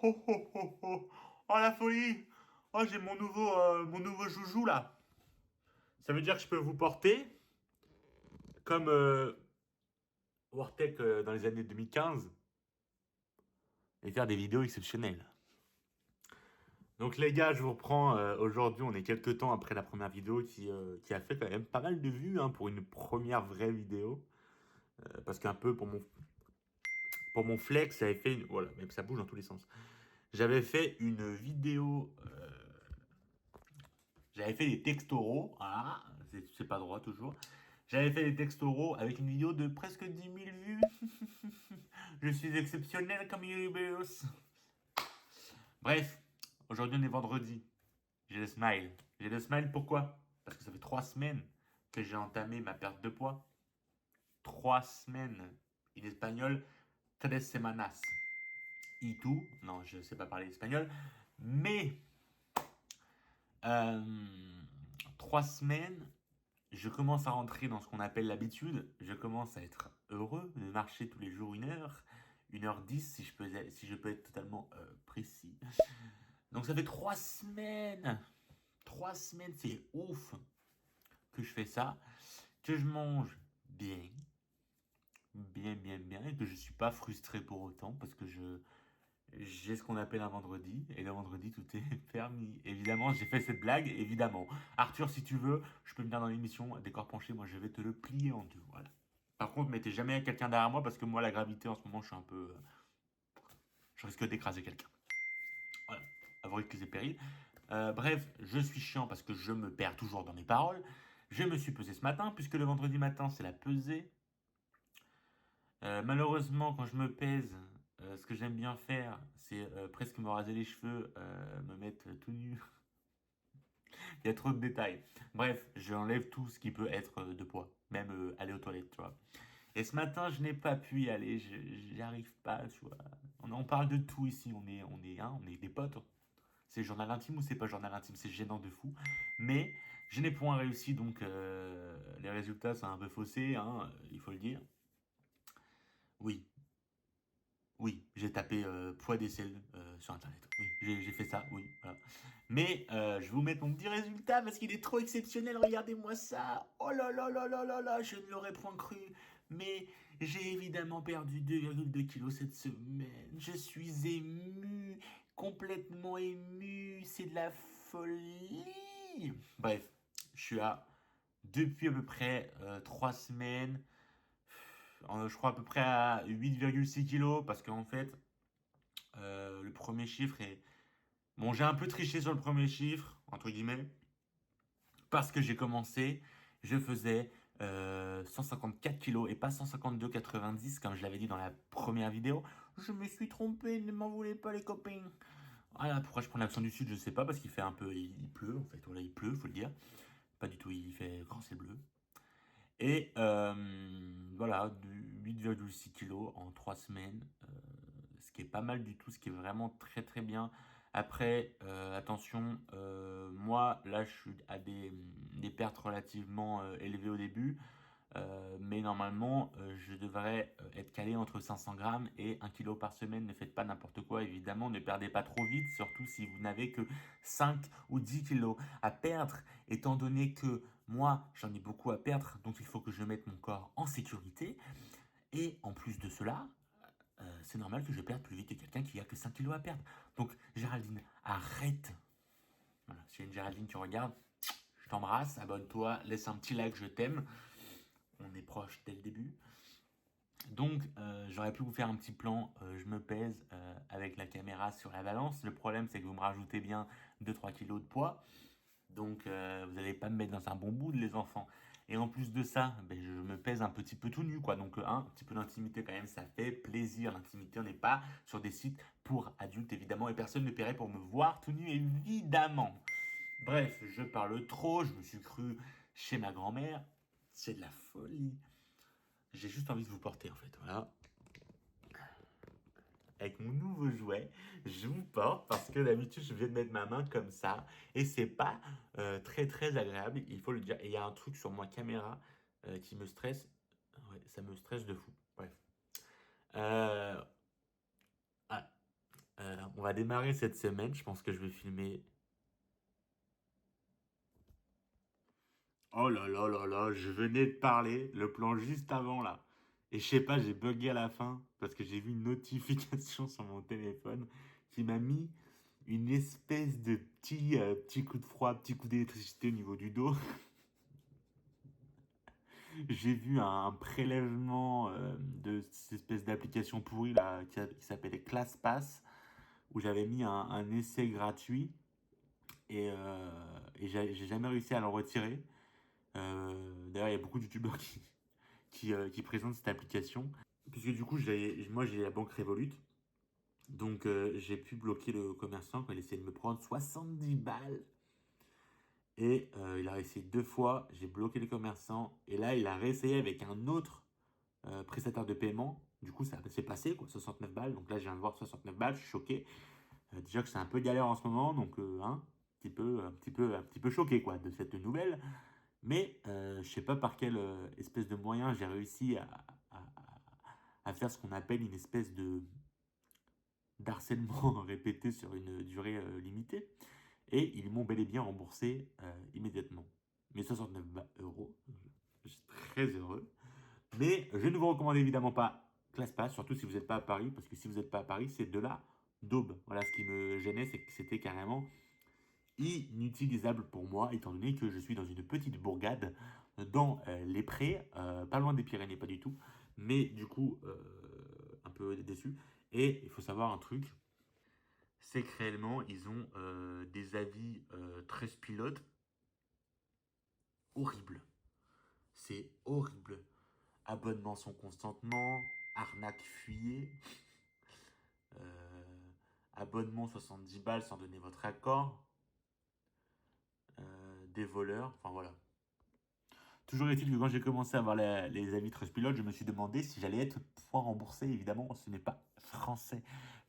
Oh, oh, oh, oh. Oh, la folie. Oh, j'ai mon nouveau joujou là. Ça veut dire que je peux vous porter comme Wartech dans les années 2015 et faire des vidéos exceptionnelles. Donc les gars, je vous reprends. Aujourd'hui, on est quelques temps après la première vidéo qui a fait quand même pas mal de vues hein, pour une première vraie vidéo. Parce qu'un peu pour mon flex, j'avais fait voilà, même ça bouge dans tous les sens. J'avais fait une vidéo. J'avais fait des textoraux. Voilà, c'est pas droit toujours. J'avais fait des textoraux avec une vidéo de presque 10 000 vues. Je suis exceptionnel comme Universe. Bref, aujourd'hui on est vendredi. J'ai le smile. J'ai le smile pourquoi? Parce que ça fait 3 semaines que j'ai entamé ma perte de poids. 3 semaines. En espagnol, tres semanas. Y tú? Non, je ne sais pas parler espagnol. Mais, euh, 3 semaines, je commence à rentrer dans ce qu'on appelle l'habitude. Je commence à être heureux de marcher tous les jours 1 heure. 1h10 si je peux être totalement précis. Donc ça fait 3 semaines. 3 semaines, c'est ouf que je fais ça. Que je mange bien. Bien, bien, bien. Et que je ne suis pas frustré pour autant. Parce que j'ai ce qu'on appelle un vendredi. Et le vendredi, tout est permis. Évidemment, j'ai fait cette blague. Évidemment. Arthur, si tu veux, je peux venir dans l'émission. Décor penché, moi, je vais te le plier en deux. Voilà. Par contre, mettez jamais quelqu'un derrière moi. Parce que moi, la gravité, en ce moment, je suis un peu... je risque d'écraser quelqu'un. Voilà. À vos risques et périls. Bref, je suis chiant parce que je me perds toujours dans mes paroles. Je me suis pesé ce matin, puisque le vendredi matin, c'est la pesée. Malheureusement, quand je me pèse, ce que j'aime bien faire, c'est presque me raser les cheveux, me mettre tout nu. Il y a trop de détails. Bref, j'enlève tout ce qui peut être de poids, même aller aux toilettes, tu vois. Et ce matin, je n'ai pas pu y aller, j'y arrive pas, tu vois. On parle de tout ici, on est des potes. C'est journal intime ou c'est pas journal intime? C'est gênant de fou. Mais je n'ai point réussi, donc les résultats sont un peu faussés, hein, il faut le dire. Oui, oui, j'ai tapé poids d'aisselle sur internet. Oui, j'ai fait ça, oui, voilà. Mais je vais vous mettre mon petit résultat parce qu'il est trop exceptionnel. Regardez-moi ça. Oh là là là là là là, je ne l'aurais point cru. Mais j'ai évidemment perdu 2,2 kilos cette semaine. Je suis ému, complètement ému. C'est de la folie. Bref, je suis depuis à peu près 3 semaines. Je crois à peu près à 8,6 kilos parce qu'en fait, le premier chiffre est... Bon, j'ai un peu triché sur le premier chiffre, entre guillemets, parce que j'ai commencé, je faisais 154 kilos et pas 152,90 comme je l'avais dit dans la première vidéo. Je me suis trompé, ne m'en voulez pas les copains. Voilà, pourquoi je prends l'accent du sud, je sais pas, parce qu'il fait un peu... Il pleut, en fait, voilà, il pleut, faut le dire. Pas du tout, il fait grand, c'est bleu. Et voilà, 8,6 kilos en 3 semaines, ce qui est pas mal du tout, ce qui est vraiment très très bien. Après, attention, moi là je suis à des pertes relativement élevées au début, mais normalement je devrais être calé entre 500 grammes et 1 kilo par semaine. Ne faites pas n'importe quoi, évidemment, ne perdez pas trop vite, surtout si vous n'avez que 5 ou 10 kilos à perdre, étant donné que moi j'en ai beaucoup à perdre, donc il faut que je mette mon corps en sécurité. Et en plus de cela, c'est normal que je perde plus vite que quelqu'un qui a que 5 kilos à perdre. Donc Géraldine, arrête. Voilà, s'il y a une Géraldine qui regarde, je t'embrasse, abonne-toi, laisse un petit like, je t'aime. On est proche dès le début. Donc, j'aurais pu vous faire un petit plan, je me pèse avec la caméra sur la balance. Le problème, c'est que vous me rajoutez bien 2-3 kilos de poids. Donc, vous n'allez pas me mettre dans un bon bout, les enfants. Et en plus de ça, ben, je me pèse un petit peu tout nu, quoi. Donc, un petit peu d'intimité quand même, ça fait plaisir. L'intimité, on n'est pas sur des sites pour adultes, évidemment. Et personne ne paierait pour me voir tout nu, évidemment. Bref, je parle trop, je me suis cru chez ma grand-mère. C'est de la folie. J'ai juste envie de vous porter, en fait. Voilà. Avec mon nouveau jouet, je vous porte parce que d'habitude, je viens de mettre ma main comme ça et c'est pas très très agréable, il faut le dire. Et il y a un truc sur ma caméra qui me stresse. Ouais, ça me stresse de fou. Bref. Euh, ah. On va démarrer cette semaine. Je pense que je vais filmer. Oh là là là là, je venais de parler, le plan juste avant là. Et je sais pas, j'ai bugué à la fin parce que j'ai vu une notification sur mon téléphone qui m'a mis une espèce de petit coup de froid, petit coup d'électricité au niveau du dos. J'ai vu un prélèvement de cette espèce d'application pourrie là qui s'appelait ClassPass où j'avais mis un essai gratuit et j'ai jamais réussi à le retirer. D'ailleurs, il y a beaucoup de youtubeurs qui présentent cette application. Puisque du coup, moi j'ai la banque Revolut. Donc j'ai pu bloquer le commerçant quand il essayait de me prendre 70 balles. Et il a réessayé deux fois. J'ai bloqué le commerçant. Et là, il a réessayé avec un autre prestataire de paiement. Du coup, ça s'est passé, quoi, 69 balles. Donc là, je viens de voir 69 balles. Je suis choqué. Déjà que c'est un peu galère en ce moment. Donc, un petit peu choqué, quoi, de cette nouvelle. Mais je sais pas par quelle espèce de moyen j'ai réussi à- à faire ce qu'on appelle une espèce de d'harcèlement répété sur une durée limitée. Et ils m'ont bel et bien remboursé immédiatement. Mes 69 euros. Je suis très heureux. Mais je ne vous recommande évidemment pas ClassPass, surtout si vous n'êtes pas à Paris, parce que si vous n'êtes pas à Paris, c'est de la daube. Voilà, ce qui me gênait, c'est que c'était carrément inutilisable pour moi, étant donné que je suis dans une petite bourgade dans les prés, pas loin des Pyrénées, pas du tout, mais du coup, un peu déçu. Et il faut savoir un truc, c'est que réellement, ils ont des avis 13 pilotes horribles. C'est horrible. Abonnement sans consentement, arnaque fuyez, euh, abonnement 70 balles sans donner votre accord, des voleurs, enfin voilà. Toujours est-il que quand j'ai commencé à avoir les avis Trustpilot, je me suis demandé si j'allais être pouvoir remboursé. Évidemment, ce n'est pas français.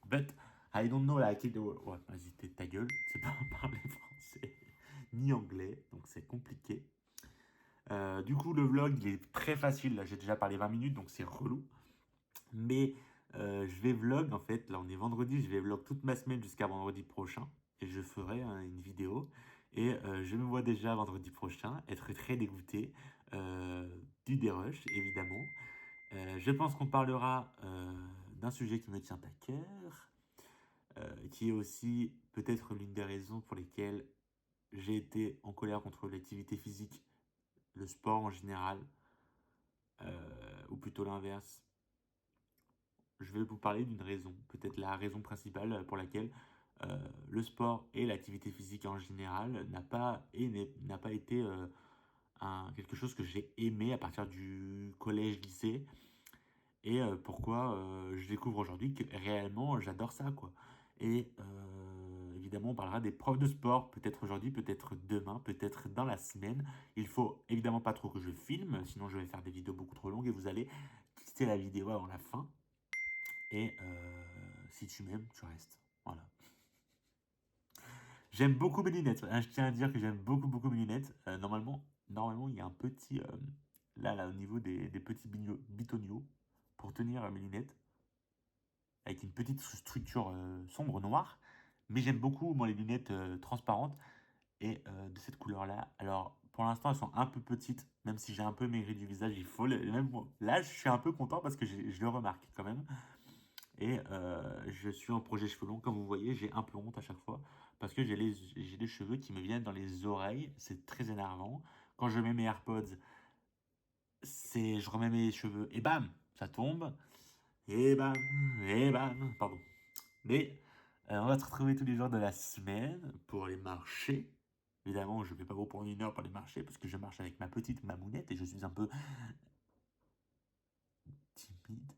But I don't know like it. Ouais, vas-y, ta gueule. C'est pas parler français ni anglais, donc c'est compliqué. Du coup, le vlog, il est très facile. Là, j'ai déjà parlé 20 minutes, donc c'est relou. Mais je vais vlog, en fait. Là, on est vendredi. Je vais vlog toute ma semaine jusqu'à vendredi prochain. Et je ferai hein, une vidéo. Et je me vois déjà vendredi prochain être très dégoûté du dérush, évidemment. Je pense qu'on parlera d'un sujet qui me tient à cœur, qui est aussi peut-être l'une des raisons pour lesquelles j'ai été en colère contre l'activité physique, le sport en général, ou plutôt l'inverse. Je vais vous parler d'une raison, peut-être la raison principale pour laquelle le sport et l'activité physique en général n'a pas été quelque chose que j'ai aimé à partir du collège-lycée et pourquoi je découvre aujourd'hui que réellement j'adore ça quoi. Et évidemment on parlera des profs de sport, peut-être aujourd'hui, peut-être demain, peut-être dans la semaine. Il faut évidemment pas trop que je filme, sinon je vais faire des vidéos beaucoup trop longues et vous allez quitter la vidéo avant la fin. Et si tu m'aimes, tu restes. Voilà. J'aime beaucoup mes lunettes. Hein, je tiens à dire que j'aime beaucoup mes lunettes. Normalement, il y a un petit là au niveau des petits bitoniaux pour tenir mes lunettes avec une petite structure sombre noire. Mais j'aime beaucoup moi les lunettes transparentes et de cette couleur-là. Alors pour l'instant, elles sont un peu petites, même si j'ai un peu maigri du visage. Même là, je suis un peu content parce que je le remarque quand même. Et je suis en projet cheveux longs, comme vous voyez, j'ai un peu honte à chaque fois parce que j'ai des cheveux qui me viennent dans les oreilles, c'est très énervant. Quand je mets mes AirPods, je remets mes cheveux et bam, ça tombe. Et bam, et bam, pardon. Mais on va se retrouver tous les jours de la semaine pour aller marcher. Évidemment, je ne vais pas vous prendre une heure pour aller marcher parce que je marche avec ma petite mamounette et je suis un peu timide.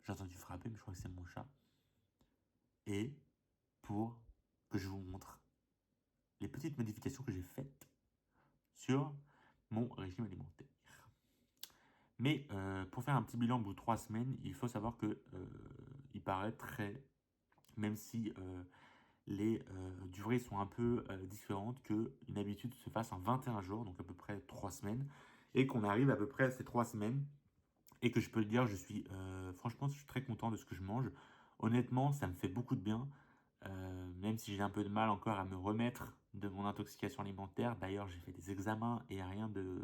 J'ai entendu frapper, mais je crois que c'est mon chat. Et pour que je vous montre les petites modifications que j'ai faites sur mon régime alimentaire. Mais pour faire un petit bilan au bout de 3 semaines, il faut savoir que il paraîtrait, même si les durées sont un peu différentes, qu'une habitude se fasse en 21 jours, donc à peu près 3 semaines, et qu'on arrive à peu près à ces 3 semaines, et que je peux le dire, franchement, je suis très content de ce que je mange. Honnêtement, ça me fait beaucoup de bien. même si j'ai un peu de mal encore à me remettre de mon intoxication alimentaire. D'ailleurs, j'ai fait des examens et rien de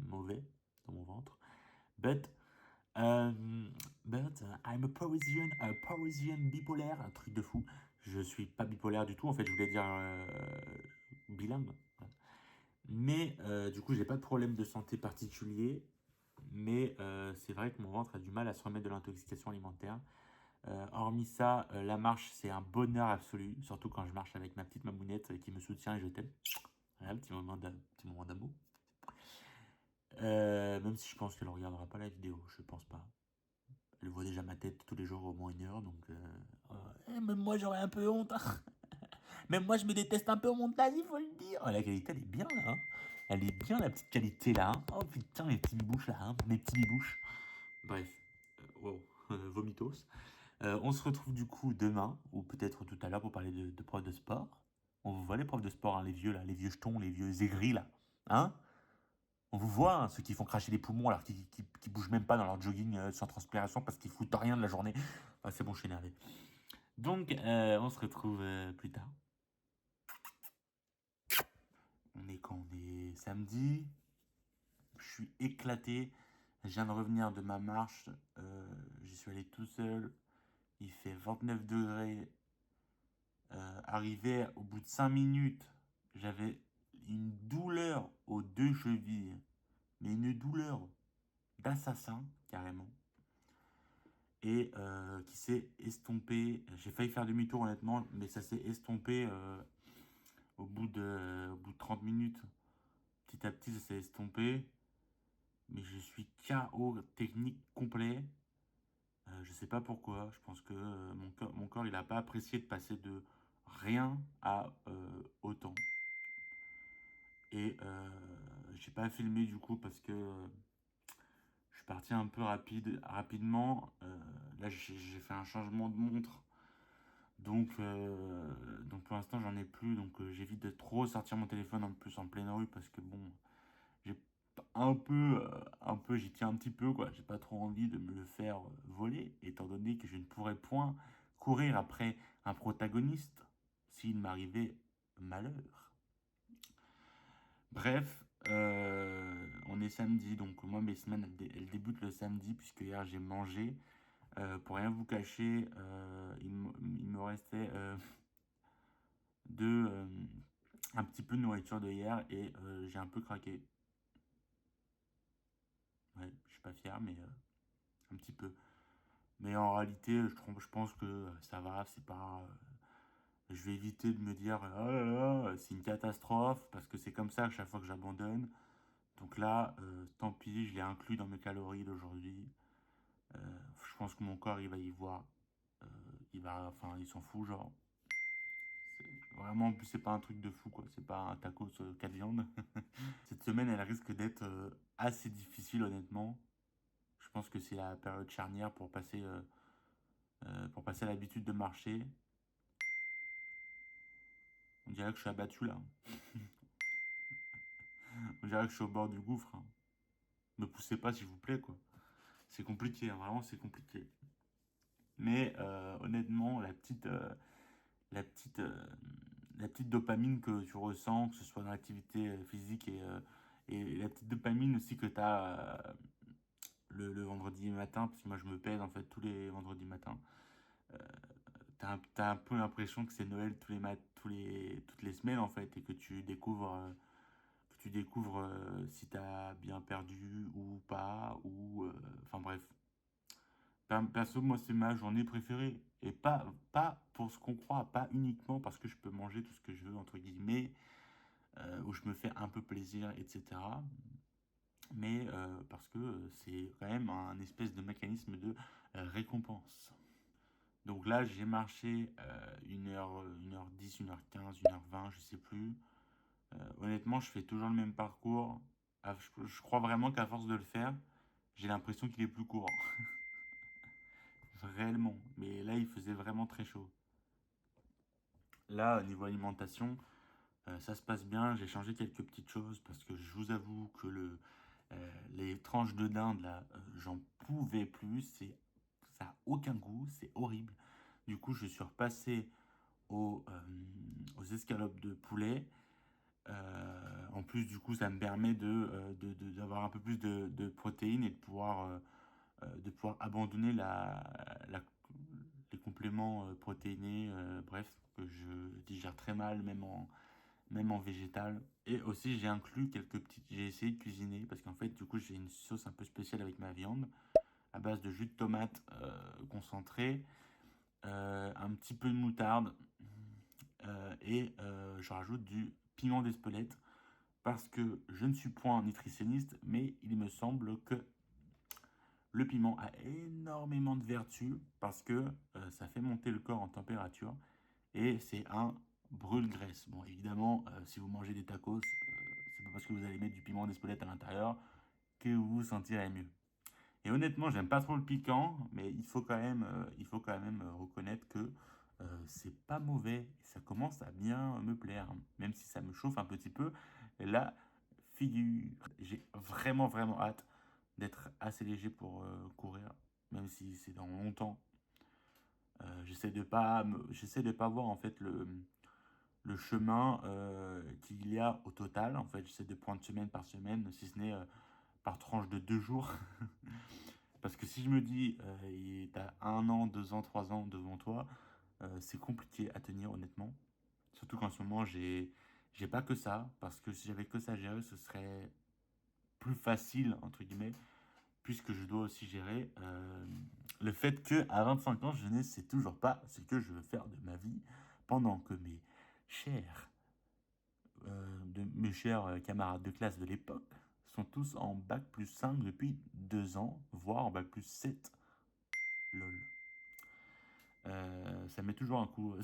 mauvais dans mon ventre. But, um, but I'm a Parisian bipolaire, un truc de fou. Je suis pas bipolaire du tout, en fait, je voulais dire bilingue. Mais du coup, j'ai pas de problème de santé particulier. Mais c'est vrai que mon ventre a du mal à se remettre de l'intoxication alimentaire. Hormis ça, la marche, c'est un bonheur absolu, surtout quand je marche avec ma petite mamounette qui me soutient et je t'aime. Voilà, petit moment d'amour. Même si je pense qu'elle ne regardera pas la vidéo, je pense pas. Elle voit déjà ma tête tous les jours au moins 1 heure, donc... même moi j'aurais un peu honte. Hein. Même moi je me déteste un peu au montage, il faut le dire. Oh, la qualité elle est bien là. Hein. Elle est bien la petite qualité là. Hein. Oh putain, mes petits bibouches là, hein. Mes petits bibouches. Bref, wow, vomitos. On se retrouve du coup demain, ou peut-être tout à l'heure pour parler de profs de sport. On vous voit les profs de sport, hein, les vieux là, les vieux jetons, les vieux aigris là. Hein? On vous voit, hein, ceux qui font cracher les poumons alors qu'ils bougent même pas dans leur jogging sans transpiration parce qu'ils foutent rien de la journée. Ah, c'est bon, je suis énervé. Donc, on se retrouve plus tard. On est quand? On est samedi. Je suis éclaté. Je viens de revenir de ma marche. J'y suis allé tout seul. Il fait 29 degrés. Arrivé au bout de 5 minutes, j'avais une douleur aux 2 chevilles. Mais une douleur d'assassin, carrément. Et qui s'est estompée. J'ai failli faire demi-tour, honnêtement, mais ça s'est estompé au bout de 30 minutes. Petit à petit, ça s'est estompé. Mais je suis KO technique complet. Je sais pas pourquoi. Je pense que mon corps il n'a pas apprécié de passer de rien à autant. Et j'ai pas filmé du coup parce que je suis parti un peu rapidement. Là j'ai fait un changement de montre. Donc pour l'instant j'en ai plus. Donc j'évite de trop sortir mon téléphone en plus en pleine rue parce que bon, j'ai j'y tiens un petit peu quoi. J'ai pas trop envie de me le faire voler étant donné que je ne pourrais point courir après un protagoniste s'il m'arrivait malheur. Bref, on est samedi, donc moi mes semaines elles débutent le samedi puisque hier j'ai mangé. Pour rien vous cacher, il me restait de, un petit peu de nourriture de hier et j'ai un peu craqué. Ouais, je suis pas fier, mais un petit peu. Mais en réalité, je pense que ça va, c'est pas. Je vais éviter de me dire oh là là, c'est une catastrophe parce que c'est comme ça à chaque fois que j'abandonne. Donc là, tant pis, je l'ai inclus dans mes calories d'aujourd'hui. Je pense que mon corps, il va y voir. Enfin, il s'en fout, genre. Vraiment, en plus, c'est pas un truc de fou, quoi. C'est pas un tacos 4 viandes. Cette semaine, elle risque d'être assez difficile, honnêtement. Je pense que c'est la période charnière pour passer à l'habitude de marcher. On dirait que je suis abattu, là. On dirait que je suis au bord du gouffre. Hein. Me poussez pas, s'il vous plaît, quoi. C'est compliqué, hein, vraiment, c'est compliqué. Mais honnêtement, la petite, euh, la petite dopamine que tu ressens, que ce soit dans l'activité physique et la petite dopamine aussi que tu as le vendredi matin, parce que moi je me pèse en fait tous les vendredis matins. T'as un peu l'impression que c'est Noël toutes les semaines en fait et que tu découvres si t'as bien perdu ou pas ou enfin bref. Perso, moi, c'est ma journée préférée. Et pas pour ce qu'on croit, pas uniquement parce que je peux manger tout ce que je veux, entre guillemets, où je me fais un peu plaisir, etc. Mais parce que c'est quand même un espèce de mécanisme de récompense. Donc là, j'ai marché 1h, 1h10, 1h15, 1h20, je sais plus. Honnêtement, je fais toujours le même parcours. Je crois vraiment qu'à force de le faire, j'ai l'impression qu'il est plus court. Réellement. Mais là, il faisait vraiment très chaud. Là, au niveau alimentation, ça se passe bien. J'ai changé quelques petites choses parce que je vous avoue que les tranches de dinde, là, j'en pouvais plus. Ça n'a aucun goût, c'est horrible. Du coup, je suis repassé aux escalopes de poulet. En plus, du coup, ça me permet d'avoir un peu plus de protéines et de pouvoir abandonner les compléments protéinés, bref, que je digère très mal, même en végétal. Et aussi, j'ai inclus quelques petites. J'ai essayé de cuisiner parce qu'en fait, du coup, j'ai une sauce un peu spéciale avec ma viande à base de jus de tomate concentré, un petit peu de moutarde et je rajoute du piment d'Espelette parce que je ne suis point nutritionniste, mais il me semble que le piment a énormément de vertus parce que ça fait monter le corps en température et c'est un brûle-graisse. Bon, évidemment, si vous mangez des tacos, c'est pas parce que vous allez mettre du piment d'Espelette à l'intérieur que vous vous sentirez mieux. Et honnêtement, j'aime pas trop le piquant, mais il faut quand même reconnaître que c'est pas mauvais. Ça commence à bien me plaire, hein, même si ça me chauffe un petit peu. La figure, j'ai vraiment hâte d'être assez léger pour courir, même si c'est dans longtemps. J'essaie de pas voir en fait le chemin qu'il y a au total. En fait, j'essaie de prendre semaine par semaine, si ce n'est par tranche de 2 jours. Parce que si je me dis, t'as 1 an, 2 ans, 3 ans devant toi, c'est compliqué à tenir honnêtement. Surtout qu'en ce moment, j'ai pas que ça. Parce que si j'avais que ça à gérer, ce serait plus facile, entre guillemets, puisque je dois aussi gérer le fait que à 25 ans, je ne sais toujours pas ce que je veux faire de ma vie, pendant que chers, mes chers camarades de classe de l'époque sont tous en bac plus 5 depuis 2 ans, voire en bac plus 7. Lol. Ça met toujours un coup.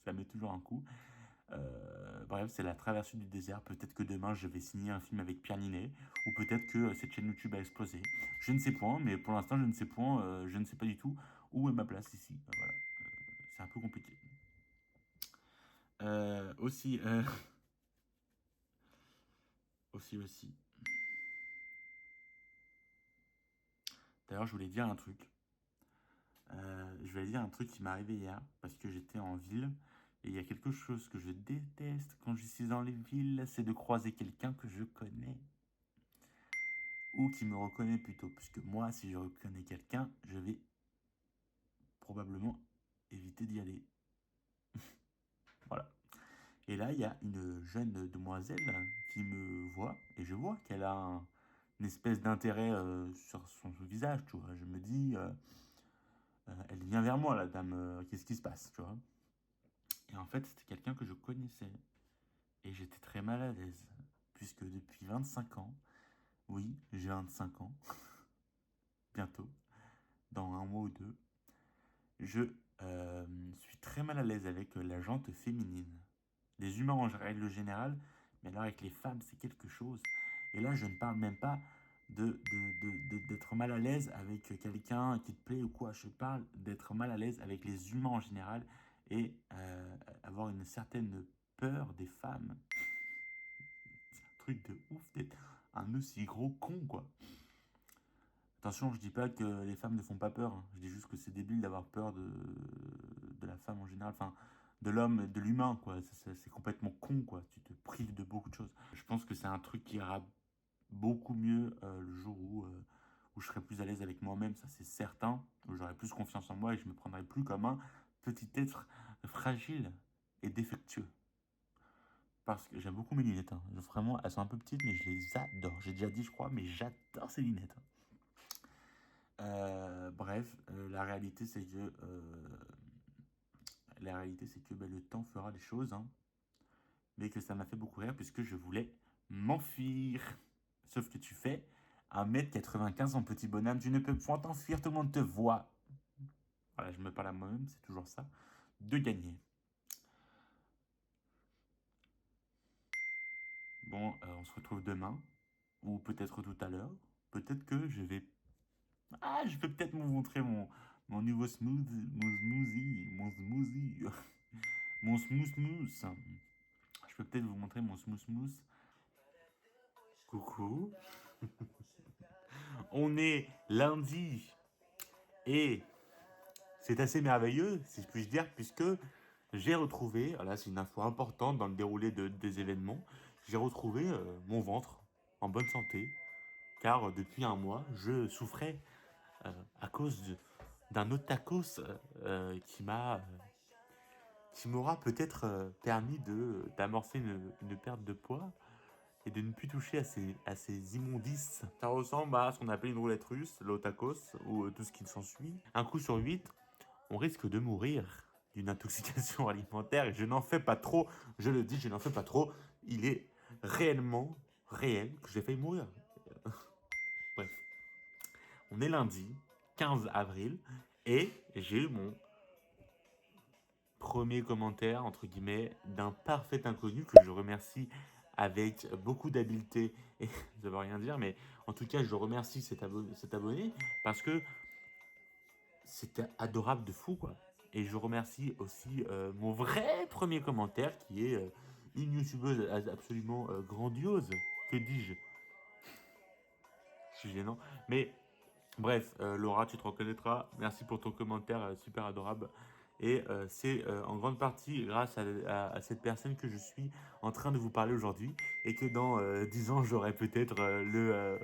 Ça met toujours un coup. Bref, c'est la traversée du désert. Peut-être que demain, je vais signer un film avec Pierre Ninet. Ou peut-être que cette chaîne YouTube a explosé. Je ne sais point, mais pour l'instant, je ne sais point. Je ne sais pas du tout où est ma place ici. Voilà. C'est un peu compliqué. Aussi, aussi. D'ailleurs, je voulais dire un truc. Je vais dire un truc qui m'est arrivé hier. Parce que j'étais en ville. Et il y a quelque chose que je déteste quand je suis dans les villes. C'est de croiser quelqu'un que je connais. Ou qui me reconnaît plutôt. Puisque moi, si je reconnais quelqu'un, je vais probablement éviter d'y aller. Voilà. Et là, il y a une jeune demoiselle qui me voit. Et je vois qu'elle a une espèce d'intérêt sur son visage, tu vois. Je me dis, elle vient vers moi, la dame. Qu'est-ce qui se passe, tu vois. Et en fait, c'était quelqu'un que je connaissais. Et j'étais très mal à l'aise. Puisque depuis 25 ans, oui, j'ai 25 ans, bientôt, dans un mois ou deux, je suis très mal à l'aise avec la jante féminine. Les humains en règle générale, mais alors avec les femmes, c'est quelque chose. Et là, je ne parle même pas d'être mal à l'aise avec quelqu'un qui te plaît ou quoi. Je parle d'être mal à l'aise avec les humains en général et avoir une certaine peur des femmes. C'est un truc de ouf d'être un aussi gros con, quoi. Attention, je dis pas que les femmes ne font pas peur, hein. Je dis juste que c'est débile d'avoir peur de la femme en général. Enfin, de l'homme, de l'humain, quoi. C'est complètement con, quoi. Tu te prives de beaucoup de choses. Je pense que c'est un truc qui ira beaucoup mieux le jour où je serai plus à l'aise avec moi-même, ça c'est certain. Où j'aurai plus confiance en moi et je me prendrai plus comme un petit être fragile et défectueux. Parce que j'aime beaucoup mes lunettes, hein. Vraiment, elles sont un peu petites, mais je les adore. J'ai déjà dit, je crois, mais j'adore ces lunettes, hein. Bref, la réalité c'est que le temps fera les choses, hein, mais que ça m'a fait beaucoup rire puisque je voulais m'enfuir. Sauf que tu fais 1m95 en petit bonhomme, tu ne peux point t'enfuir, tout le monde te voit. Voilà, je me parle à moi-même, c'est toujours ça, de gagner. Bon, on se retrouve demain, ou peut-être tout à l'heure. Peut-être que je vais... Ah, je vais peut-être vous montrer mon nouveau smoothie, mon smooth smooth. Je peux peut-être vous montrer mon smooth smooth. Coucou. On est lundi et c'est assez merveilleux, si je puis dire, puisque j'ai retrouvé, là c'est une info importante dans le déroulé des événements, j'ai retrouvé mon ventre en bonne santé, car depuis un mois, je souffrais à cause d'un otakos qui m'aura peut-être permis d'amorcer une perte de poids et de ne plus toucher à ces immondices. Ça ressemble à ce qu'on appelle une roulette russe, l'otakos, ou tout ce qui s'ensuit. Un coup sur 8, on risque de mourir d'une intoxication alimentaire et je n'en fais pas trop, je le dis, je n'en fais pas trop. Il est réellement réel que j'ai failli mourir. Bref, on est lundi 15 avril et j'ai eu mon premier commentaire, entre guillemets, d'un parfait inconnu que je remercie avec beaucoup d'habileté. Et ça veut rien dire, mais en tout cas, je remercie cet abonné parce que c'était adorable de fou, quoi. Et je remercie aussi mon vrai premier commentaire qui est une youtubeuse absolument grandiose. Que dis-je? Je suis gênant. Mais bref, Laura, tu te reconnaîtras. Merci pour ton commentaire super adorable. Et c'est en grande partie grâce à cette personne que je suis en train de vous parler aujourd'hui. Et que dans 10 ans, j'aurai peut-être le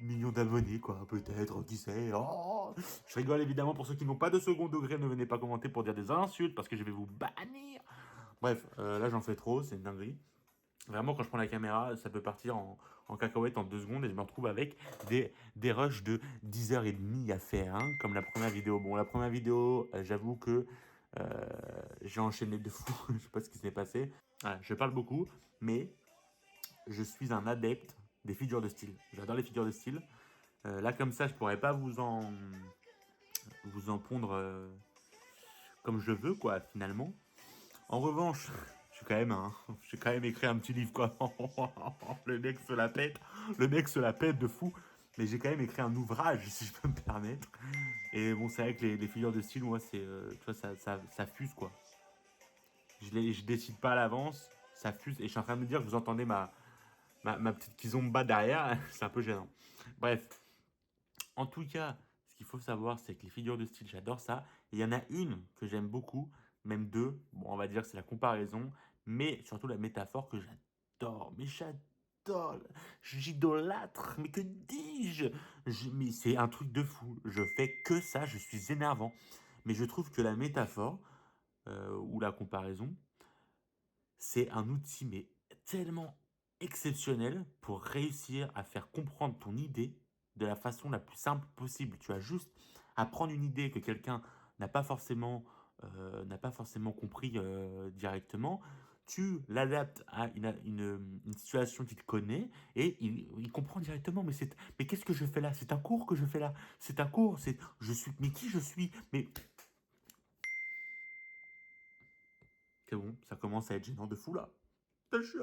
million d'abonnés, quoi. Peut-être, qui sait. Oh, je rigole évidemment pour ceux qui n'ont pas de second degré. Ne venez pas commenter pour dire des insultes parce que je vais vous bannir. Bref, là j'en fais trop, c'est une dinguerie. Vraiment, quand je prends la caméra, ça peut partir en cacahuète en 2 secondes et je me retrouve avec des rushs de 10h30 à faire, hein, comme la première vidéo. Bon, la première vidéo, j'avoue que euh, j'ai enchaîné de fou, je sais pas ce qui s'est passé. Voilà, je parle beaucoup, mais je suis un adepte des figures de style. J'adore les figures de style. Là, comme ça, je pourrais pas vous en pondre comme je veux, quoi, finalement. En revanche, j'ai quand même écrit un petit livre, quoi. Le mec se la pète, le mec se la pète de fou. Mais j'ai quand même écrit un ouvrage, si je peux me permettre. Et bon, c'est vrai que les figures de style, moi, c'est, tu vois, ça fuse, quoi. Je décide pas à l'avance, ça fuse. Et je suis en train de me dire que vous entendez ma petite kizomba derrière, c'est un peu gênant. Bref, en tout cas, ce qu'il faut savoir, c'est que les figures de style, j'adore ça. Il y en a une que j'aime beaucoup, même deux. Bon, on va dire que c'est la comparaison, mais surtout la métaphore que j'adore. Mais j'adore, j'idolâtre. Mais que dis-je? Mais c'est un truc de fou. Je fais que ça, je suis énervant. Mais je trouve que la métaphore ou la comparaison, c'est un outil mais tellement exceptionnel pour réussir à faire comprendre ton idée de la façon la plus simple possible. Tu as juste à prendre une idée que quelqu'un n'a pas forcément compris directement. Tu l'adaptes à une situation qu'il connaît et il comprend directement. Mais qu'est-ce que je fais là? C'est un cours que je fais là. C'est un cours. Mais qui je suis? Mais c'est bon, ça commence à être gênant de fou là. Je suis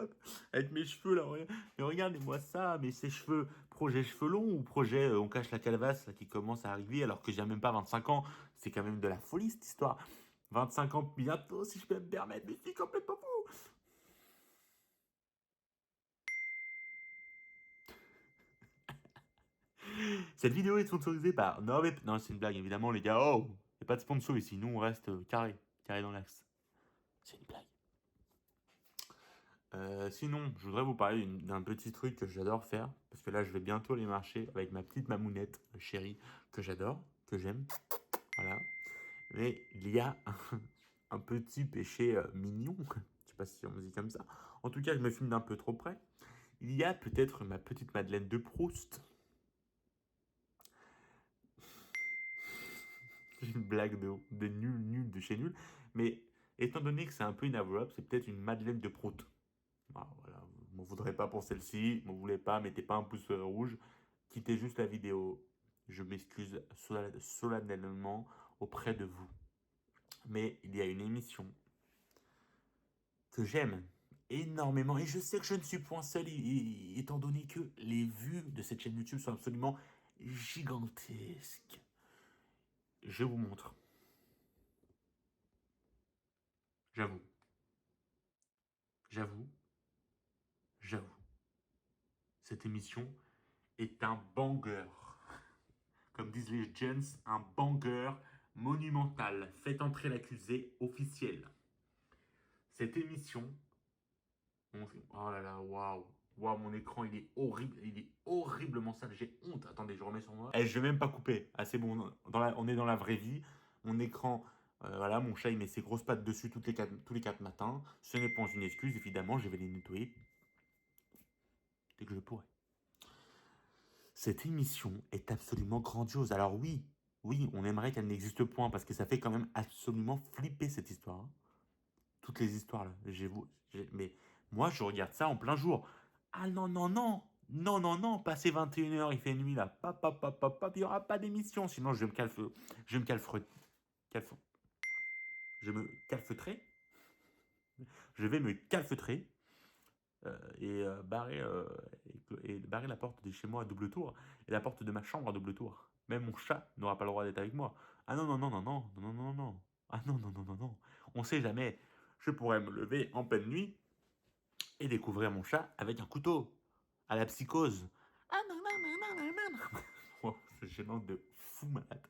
avec mes cheveux là, mais regardez-moi ça, mais ces cheveux, projet cheveux longs ou projet on cache la calvasse là, qui commence à arriver alors que j'ai même pas 25 ans, c'est quand même de la folie cette histoire. 25 ans bientôt si je peux me permettre, mais c'est complètement fou. Cette vidéo est sponsorisée par non, c'est une blague évidemment les gars, oh, y a pas de sponsor ici, nous on reste carré dans l'axe. C'est une blague. Sinon, je voudrais vous parler d'un petit truc que j'adore faire, parce que là je vais bientôt aller marcher avec ma petite mamounette chérie que j'adore, que j'aime. Voilà. Mais il y a un petit péché mignon, je sais pas si on me dit comme ça. En tout cas, je me filme d'un peu trop près. Il y a peut-être ma petite Madeleine de Proust. Une blague de nul, de chez nul. Mais étant donné que c'est un peu inavouable, c'est peut-être une Madeleine de Prout. Ah, voilà, vous m'en voudrez pas pour celle-ci, m'en voulez pas, mettez pas un pouce rouge, quittez juste la vidéo. Je m'excuse solennellement auprès de vous. Mais il y a une émission que j'aime énormément et je sais que je ne suis point seul étant donné que les vues de cette chaîne YouTube sont absolument gigantesques. Je vous montre. J'avoue, j'avoue, j'avoue. Cette émission est un banger. Comme disent les gens, un banger monumental. Faites entrer l'accusé officiel. Cette émission, oh là là, waouh. Waouh, mon écran, il est horrible. Il est horriblement sale. J'ai honte. Attendez, je remets sur moi. Eh, je vais même pas couper. Ah, c'est bon. On est dans la vraie vie. Mon écran, voilà, mon chat, il met ses grosses pattes dessus tous les 4 matins. Ce n'est pas une excuse, évidemment. Je vais les nettoyer dès que je pourrai. Cette émission est absolument grandiose. Alors oui, oui, on aimerait qu'elle n'existe point parce que ça fait quand même absolument flipper cette histoire, hein. Toutes les histoires là. Mais moi, je regarde ça en plein jour. Ah non, non, non. Non, non, non. Passé 21h, il fait nuit là. Pap, pap, pap, pap, pap, il n'y aura pas d'émission. Sinon, je vais me calfe- je me calfeutrer. Je vais me calfeutrer et barrer la porte de chez moi à double tour et la porte de ma chambre à double tour. Même mon chat n'aura pas le droit d'être avec moi. Ah non, non, non, non, non, non, non, non, non. Ah non, non, non, non, non. On sait jamais. Je pourrais me lever en pleine nuit et découvrir mon chat avec un couteau. À la psychose. Ah non, non, non, non, non, non. Oh, c'est gênant de fou malade.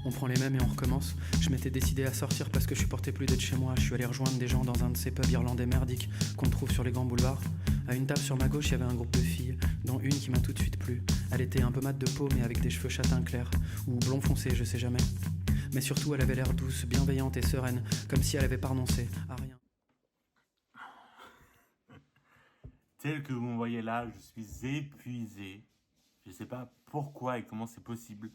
On prend les mêmes et on recommence. Je m'étais décidé à sortir parce que je supportais plus d'être chez moi. Je suis allé rejoindre des gens dans un de ces pubs irlandais merdiques qu'on trouve sur les grands boulevards. À une table sur ma gauche, il y avait un groupe de filles, dont une qui m'a tout de suite plu. Elle était un peu mate de peau, mais avec des cheveux châtain clairs, ou blond foncé, je sais jamais. Mais surtout, elle avait l'air douce, bienveillante et sereine, comme si elle avait pas renoncé à rien. Tel que vous me voyez là, je suis épuisé. Je ne sais pas pourquoi et comment c'est possible.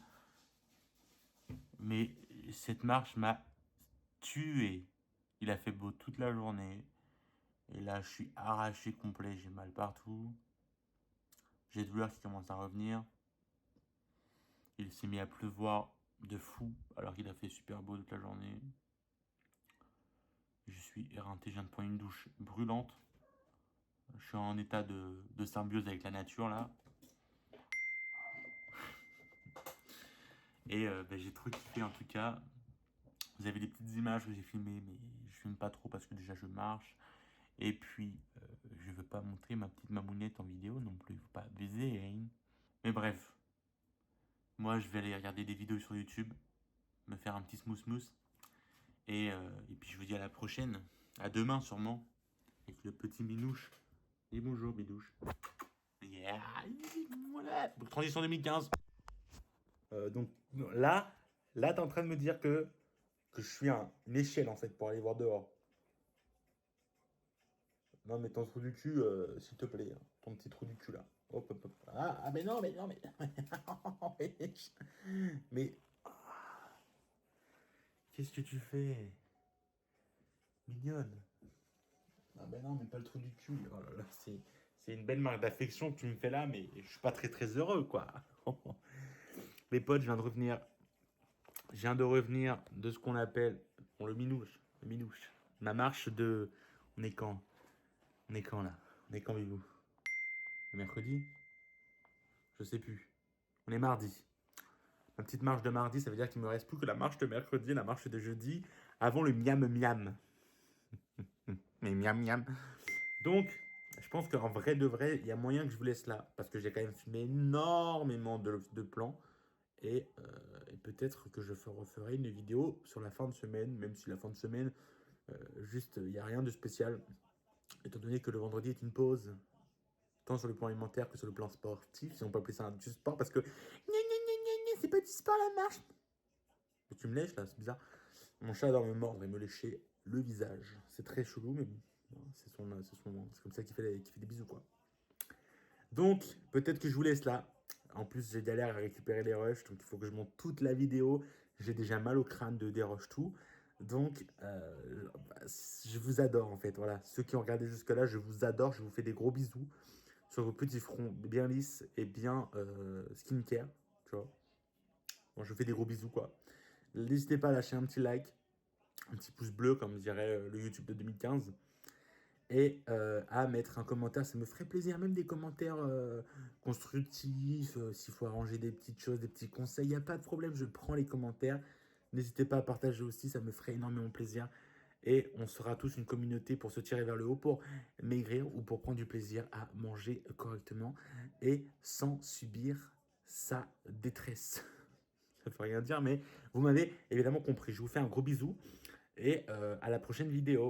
Mais cette marche m'a tué. Il a fait beau toute la journée. Et là, je suis arraché complet. J'ai mal partout. J'ai des douleurs qui commencent à revenir. Il s'est mis à pleuvoir de fou alors qu'il a fait super beau toute la journée. Je suis éreinté. Je viens de prendre une douche brûlante. Je suis en état de symbiose avec la nature là. Et j'ai trop kiffé en tout cas. Vous avez des petites images que j'ai filmées, mais je filme pas trop parce que déjà je marche. Et puis, je veux pas montrer ma petite mamounette en vidéo non plus. Faut pas abuser, hein. Mais bref, moi je vais aller regarder des vidéos sur YouTube, me faire un petit smooth. Et puis je vous dis à la prochaine. À demain sûrement. Avec le petit Minouche. Et bonjour Bidouche. Yeah. Voilà. Transition 2015. Donc là t'es en train de me dire que je suis une échelle en fait pour aller voir dehors. Non, mais ton trou du cul, s'il te plaît, hein. Ton petit trou du cul là. Hop, hop, hop. Mais non, mais non, mais. mais. Qu'est-ce que tu fais? Mignonne. Ah, ben non, mais pas le trou du cul. Oh là là, c'est une belle marque d'affection que tu me fais là, mais je suis pas très très heureux quoi. Mes potes, je viens de revenir de ce qu'on appelle. Bon, le minouche. Le minouche. Ma marche de. On est quand? On est quand là? On est quand, Bibou? Le mercredi? Je sais plus. On est mardi. Ma petite marche de mardi, ça veut dire qu'il me reste plus que la marche de mercredi et la marche de jeudi avant le miam miam. Mais miam miam. Donc, je pense qu'en vrai de vrai, il y a moyen que je vous laisse là parce que j'ai quand même filmé énormément de plans. Et peut-être que je referai une vidéo sur la fin de semaine, même si la fin de semaine, juste, il n'y a rien de spécial. Étant donné que le vendredi est une pause, tant sur le plan alimentaire que sur le plan sportif, si on peut appeler ça du sport, parce que c'est pas du sport la marche. Tu me lèches là, c'est bizarre. Mon chat adore me mordre et me lécher le visage. C'est très chelou, mais bon, c'est comme ça qu'il fait des bisous quoi. Donc, peut-être que je vous laisse là. En plus, j'ai galère à récupérer les rushs, donc il faut que je monte toute la vidéo. J'ai déjà mal au crâne de déroche tout. Donc, je vous adore en fait. Voilà, ceux qui ont regardé jusque-là, je vous adore. Je vous fais des gros bisous sur vos petits fronts bien lisses et bien skincare. Tu vois. Bon, je vous fais des gros bisous quoi. N'hésitez pas à lâcher un petit like, un petit pouce bleu, comme dirait le YouTube de 2015. Et à mettre un commentaire, ça me ferait plaisir, même des commentaires constructifs, s'il faut arranger des petites choses, des petits conseils, il n'y a pas de problème, je prends les commentaires. N'hésitez pas à partager aussi, ça me ferait énormément plaisir. Et on sera tous une communauté pour se tirer vers le haut, pour maigrir ou pour prendre du plaisir à manger correctement et sans subir sa détresse. Ça ne veut rien dire, mais vous m'avez évidemment compris. Je vous fais un gros bisou et à la prochaine vidéo.